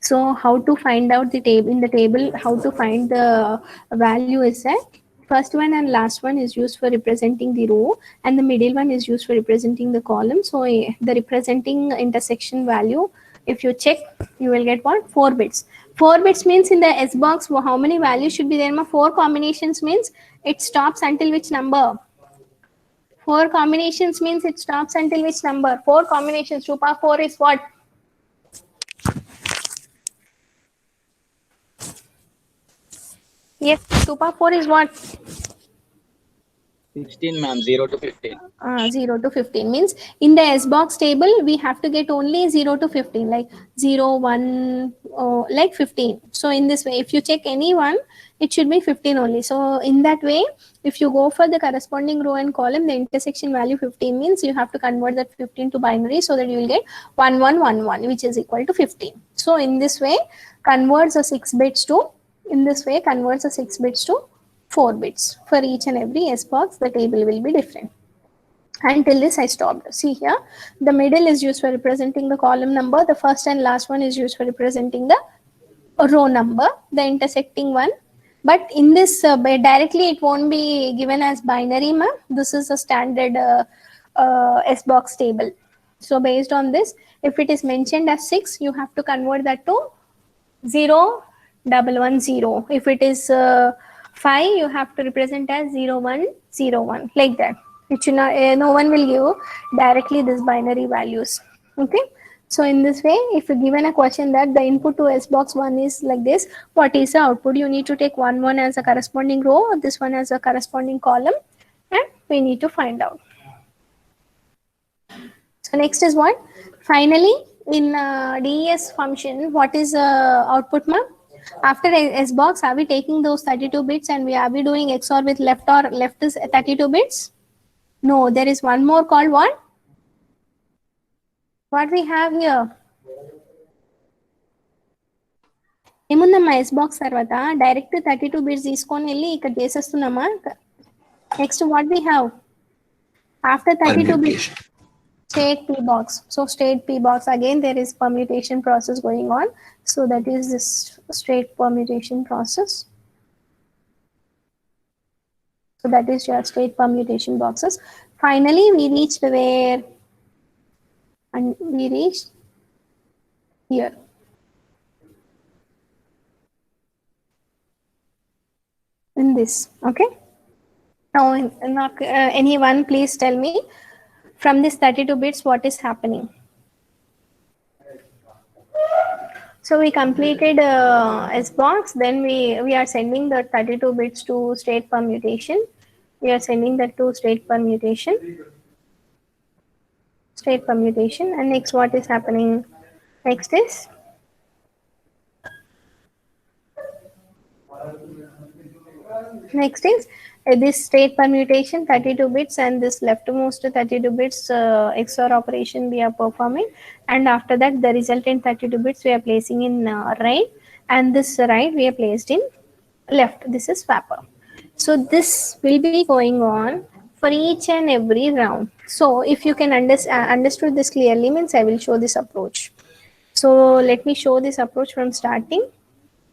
So how to find out the table in the table, how to find the value is that first one and last one is used for representing the row, and the middle one is used for representing the column. So the representing intersection value, if you check, you will get what? 4 bits. 4 bits means in the S box, how many values should be there? 4 combinations means it stops until which number? 4 combinations means it stops until which number? 4 combinations. 2 power 4 is what? Yes, 2 power 4 is what? 16, ma'am. 0 to 15. 0 to 15 means in the S box table we have to get only 0 to 15, like 0, 1, like 15. So in this way, if you check any one, it should be 15 only. So in that way, if you go for the corresponding row and column, the intersection value 15 means you have to convert that 15 to binary, so that you will get 1111, which is equal to 15. So in this way, converts a 6 bits to 4 bits. For each and every S box, the table will be different. Until this, I stopped. See here, the middle is used for representing the column number. The first and last one is used for representing the row number, the intersecting one. But in this, directly it won't be given as binary, ma'am. This is a standard S box table. So based on this, if it is mentioned as 6, you have to convert that to 0, 110. If it is 5, you have to represent as 0, 1, 0, 1, like that. It should not, no one will give directly this binary values. Okay. So in this way, if you given a question that the input to S box 1 is like this, what is the output? You need to take 1, 1 as a corresponding row, or this one as a corresponding column, and we need to find out. So next is what? Finally, in DES function, what is output, ma'am? After S box, are we taking those 32 bits and are we doing XOR with left, or left is 32 bits? No, there is one more called what? What we have here? ఏముందమ్మా S box తర్వాత direct 32 bits తీసుకొని వెళ్ళి ఇక్కడ చేసేస్తున్నామా? Next, what we have after 32 bits? State P box. So state P box, again there is permutation process going on. So that is this state permutation process. So that is your state permutation boxes. Finally, we reached where? And we reached here. In this, okay? Now, anyone please tell me, from this 32 bits, what is happening? So we completed S box, then we are sending the 32 bits to state permutation. We are sending that to state permutation. And next, what is happening? Next is This state permutation 32 bits and this leftmost 32 bits XOR operation we are performing, and after that the resultant 32 bits we are placing in right, and this right we are placed in left. This is swapper. So this will be going on for each and every round. So if you can understood this clearly means I will show this approach. So let me show this approach from starting,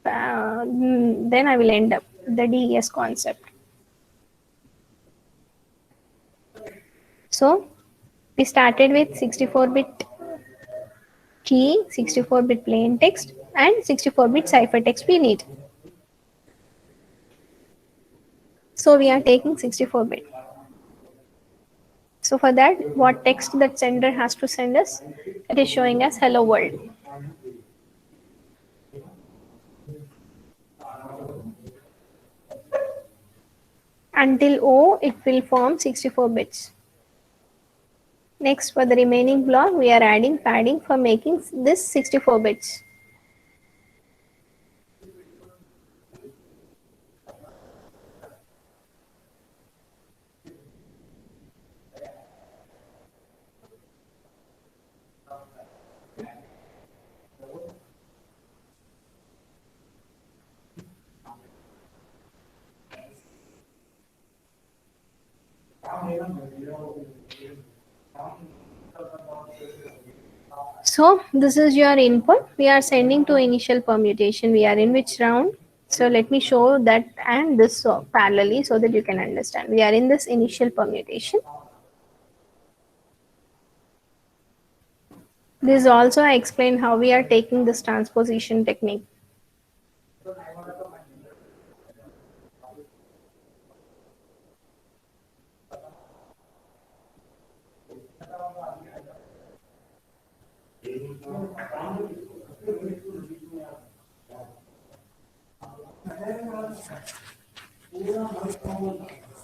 then I will end up the DES concept. So we started with 64-bit key, 64-bit plain text, and 64-bit ciphertext we need. So we are taking 64-bit. So for that, what text that sender has to send us? It is showing us hello world. Until O, it will form 64 bits. Next, for the remaining block, we are adding padding for making this 64 bits. So this is your input. We are sending to initial permutation. We are in which round? So let me show that and this parallelly so that you can understand. We are in this initial permutation. This also I explained how we are taking this transposition technique.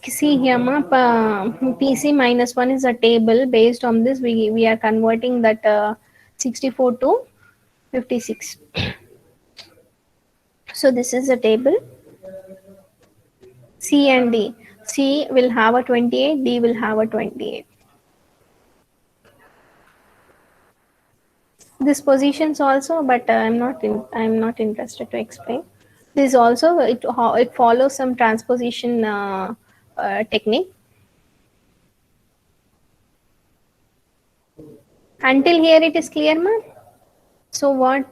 See here, PC minus 1 is a table. Based on this, we are converting that 64 to 56. So this is a table. C and D. C will have a 28, D will have a 28. This positions also, but I'm not interested to explain. This also it follows some transposition technique. Until here it is clear, ma'am. So what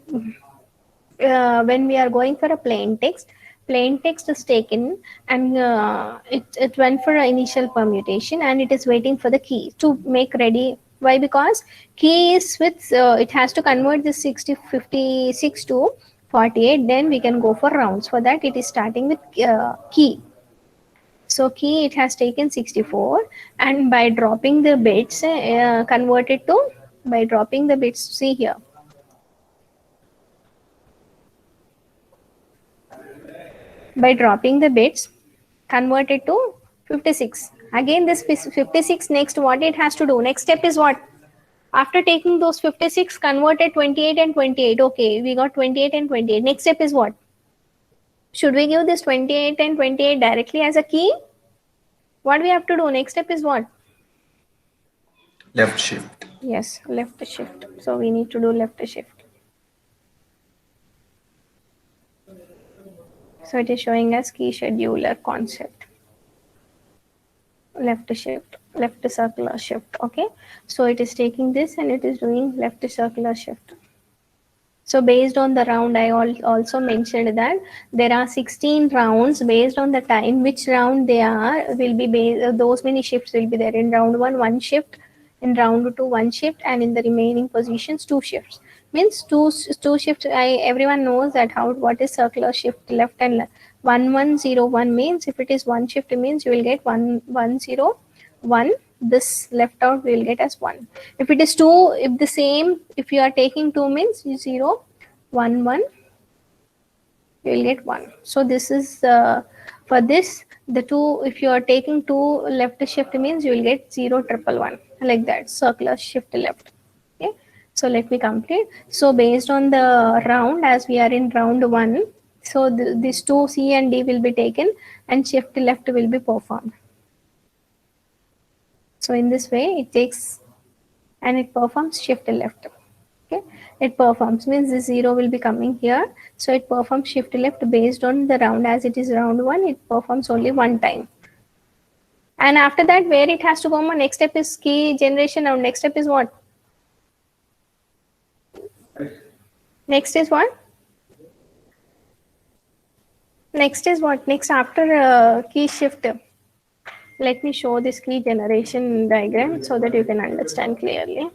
when we are going for a plain text is taken and it went for an initial permutation and it is waiting for the key to make ready. Why? Because key is with it has to convert this 56 to 48, then we can go for rounds. For that it is starting with key. So key it has taken 64 and by dropping the bits converted to, by dropping the bits, see here, by dropping the bits converted to 56. Again this 56, next what it has to do, next step is what? After taking those 56 converted 28 and 28, okay, we got 28 and 28. Next step is what? Should we give this 28 and 28 directly as a key? What we have to do, next step is what? Left shift. Yes, left shift. So we need to do left shift. So it is showing us key scheduler concept. Left shift, left circular shift. Okay, so it is taking this and it is doing left circular shift. So based on the round, I also mentioned that there are 16 rounds. Based on the time which round they are, will be those many shifts will be there. In round 1 shift, in round 2 1 shift, and in the remaining positions 2 shifts. Means two shifts. Everyone knows that what is circular shift left and left. 1101 means if it is 1 shift means you will get 1101. This left out we will get as 1. If it is 2, if the same, if you are taking 2 means 0 1 1, you will get 1. So this is for this, the 2, if you are taking 2 left shift means you will get 0 triple 1, like that, circular shift left. Okay, so let me complete. So based on the round, as we are in round 1, So these two C and D will be taken and shift left will be performed. So in this way it takes and it performs shift left. Okay, it performs means the 0 will be coming here. So it performs shift left based on the round. As it is round 1, it performs only one time. And after that, where it has to go, next step is key generation. Now next step is what? Next is what? Next is what? Next after key shift. Let me show this key generation diagram so that you can understand clearly.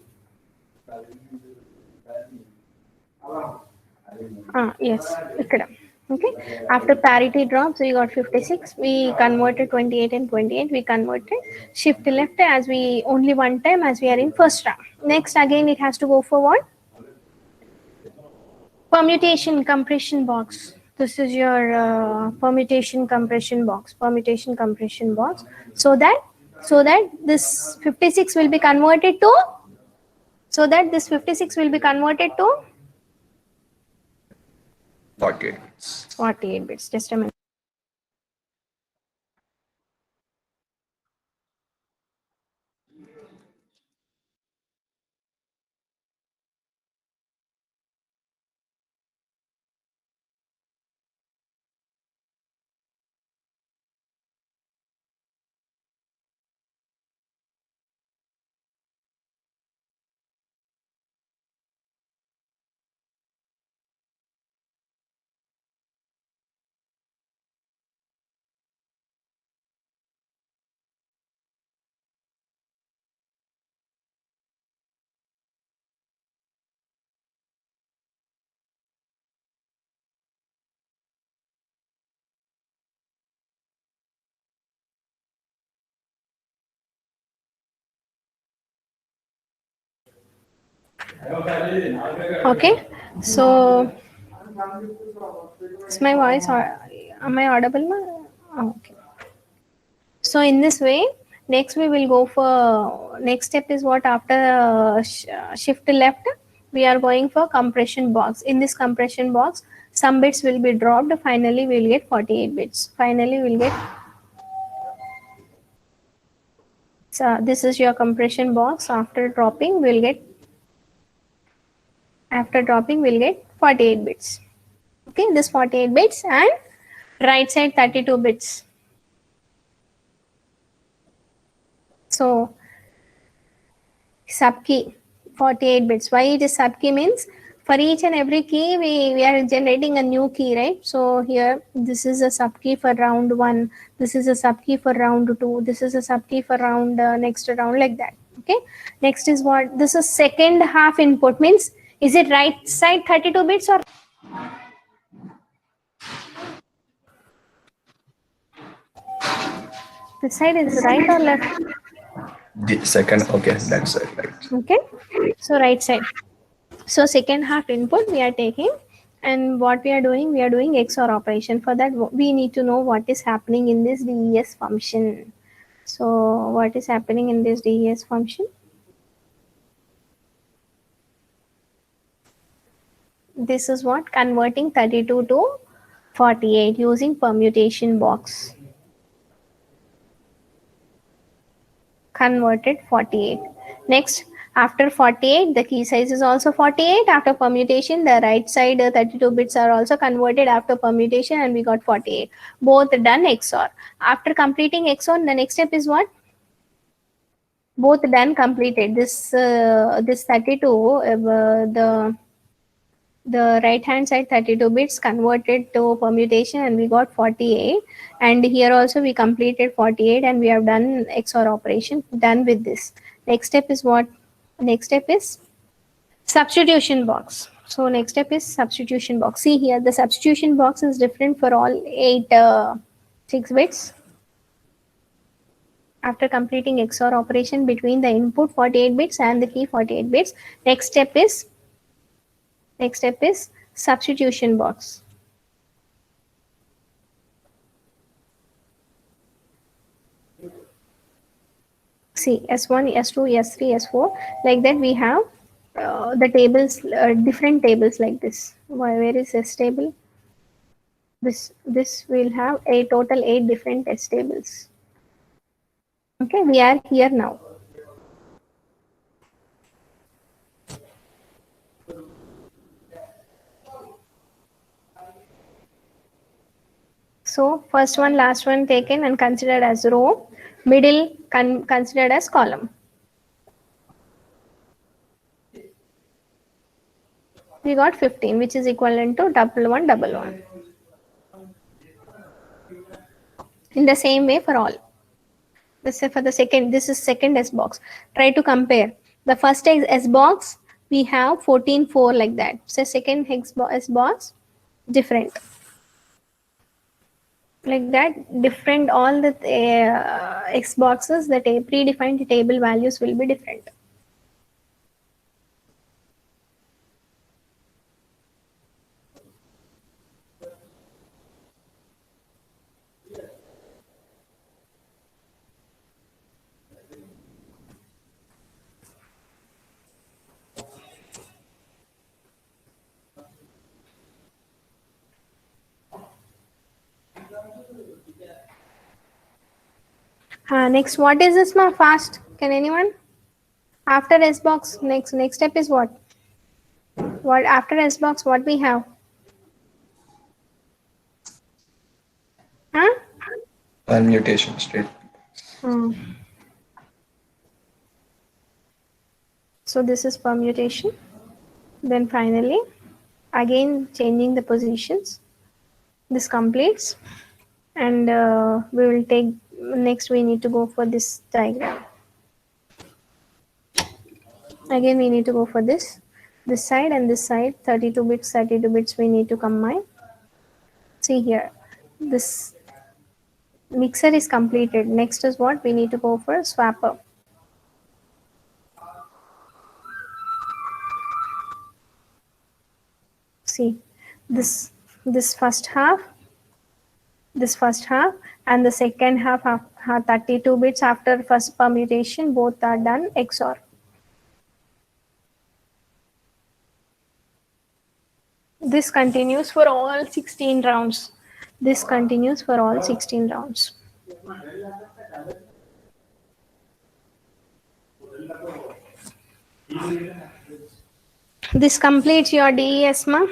Yes, ikkada. Okay. After parity drops, we got 56. We converted 28 and 28. We converted shift left as we only one time as we are in first round. Next again it has to go for what? Permutation compression box. This is your permutation compression box. Permutation compression box. So that this 56 will be converted to. So that this 56 will be converted to 48 bits. 48 bits. Just a minute. Okay. So is my voice or am I audible? Okay. So in this way, next we will go for next step is what after shift left, we are going for compression box. In this compression box, some bits will be dropped. Finally, we will get 48 bits. Finally, we will get. So this is your compression box. After dropping, we'll get. After dropping, we'll get 48 bits. Okay, this 48 bits and right side 32 bits. So sub key 48 bits. Why it is sub key means for each and every key we are generating a new key, right? So here this is a sub key for round 1, this is a sub key for round 2, this is a sub key for round next round, like that. Okay, next is what this is second half input means is it right side 32 bits or this side is right or left? The second, okay, that's it, right. Okay, so right side. So second half input we are taking, and what we are doing XOR operation. For that we need to know what is happening in this DES function. So what is happening in this DES function? This is what converting 32 to 48 using permutation box. Converted 48. Next, after 48, the key size is also 48. After permutation, the right side 32 bits are also converted after permutation, and we got 48. Both done XOR. After completing XOR, the next step is what? Both done, completed. This 32, the right hand side 32 bits converted to permutation, and we got 48. And here also we completed 48 and we have done XOR operation, done with this. Next step is what? Next step is substitution box. So next step is substitution box. See here, the substitution box is different for all 6 bits. After completing XOR operation between the input 48 bits and the key 48 bits, next step is substitution box. See S1, S2, S3, S4, like that we have the tables, different tables like this. Where is S table? This will have a total 8 different test tables. Okay, we are here now. So first one, last one taken and considered as row, middle considered as column. We got 15, which is equivalent to double one, double one. In the same way for all. This is for the second. This is second S box. Try to compare. The first S box we have 14, 4 like that. So second S box different. Like that, different. All the X boxes, the predefined table values will be different. Next, what is this? Fast. Can anyone? After S box, next step is what? What after S box? What we have? Huh? Permutation state. So this is permutation. Then finally, again changing the positions. This completes, and we will take next. We need to go for this diagram. Again, we need to go for this side and this side. 32 bits, 32 bits. We need to combine. See here, this mixer is completed. Next is what we need to go for swapper. See this first half, and the second half have 32 bits after first permutation. Both are done XOR. This continues for all 16 rounds. This continues for all 16 rounds. This completes your DES, ma.